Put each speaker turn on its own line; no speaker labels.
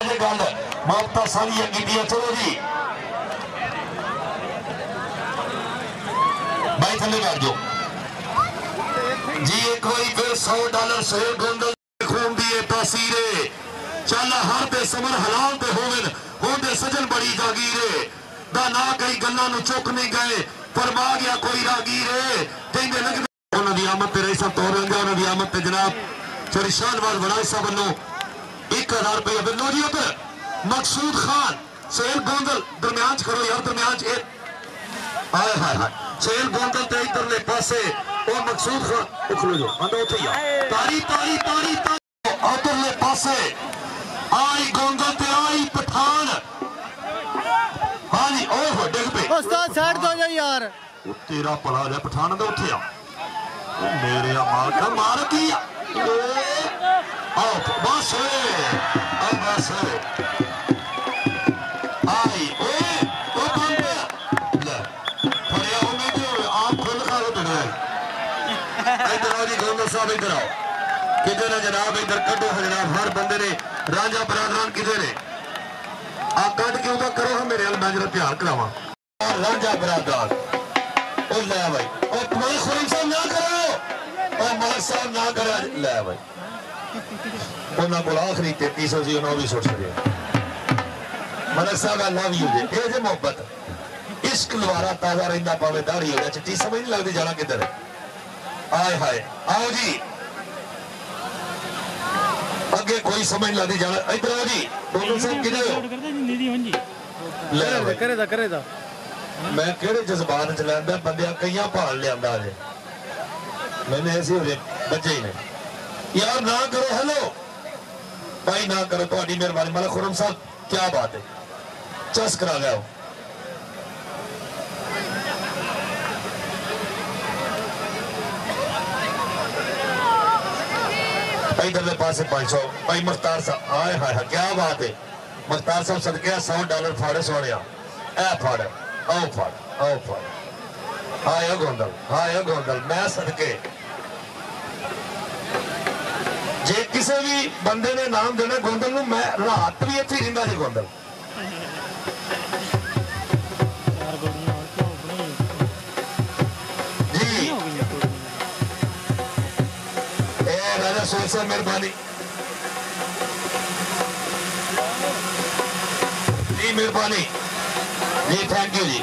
गल ममता सारिया कीतियां। चलो जी भाई थले कर जो जी। एक बार फिर $100 सोहेल गोंदल खून दी तासीर चल हर दे समन हलाल ते होवन होंदे सजन बड़ी जागीर दा ना कई गल्लां नु चुक नहीं गए फरमा गया कोई रागीर कहंदे लगदे उन्हां दी आमद ते रईसा तौर रंगा उन्हां दी आमद ते जनाब चोरी शाहनवाज बनाई साहब वल्लों 1000 रुपया बिल लो जी। उधर मकसूद खान सोहेल गोंदल दरम्यान करो यार दरम्यान हाय हाय हाय सोहेल गोंदल ते इधरले पासे और मकसूद खान उखलो जो आंदा उथे ही तारी तारी तारी उधरले पासे आई गोंदल ते आई पठान। हां जी ओए हो डिग पे
उस्ताद साइड दो जा यार
तेरा भला जा पठान दा उथे आ मेरे माल का मार की आओ बस अब बस आई ओए ओ बंद ले फड़िया हो मैं तो आप खुद खा लो देना इधर आओ जी गोंदल साहब इधर आओ किधर है जनाब इधर कटो जनाब हर बंदे ने राजा बरादरान किधर है आ कट के उदा करो हम मेरे मैं जरा ध्यान करावा राजा बरादरान ओ ले भाई ओ तुम्हारे खुरीम साहब ना करो ओ मलिक साहब ना करो ले भाई उन्होंने को आखिरी 3300 जी उन्होंने भी सुट छड़िया मलिक साहब आई लव यू जी ये जे मोहब्बत इश्क लवारा ताजा रहिंदा पावे दाढ़ी हो जाए चिट्टी समझ नहीं लगती जाना किधर है आए हाय आओ जी अगे कोई समझ लगती जाना इधर आओ जी दोनों से किधर हो ले
करेदा
मैं केड़े जज्बात च लैंदा बंदियां कईयां भाल लियांदा जे मैंने ऐसे हो बच्चे ही ने यार ना करो हेलो भाई ना करो थोड़ी मेहरबानी मलिक खुरम साहब क्या बात है चस करा गया इधरले पासे 500 भाई मुख्तार साहब आए हाय हाय क्या बात है मुख्तार साहब सदके $100 फाड़े सोने ए फाड़ आओ फाड़ आओ फाड़ हाय गोंदल मैं सदके जे किसी भी बंदे ने नाम देना गोंदल नूं मैं रात भी इत्थे रहिंदा जी गोंदल जी ए राजा सोच से मेहरबानी जी मेहरबानी जी थैंक यू जी।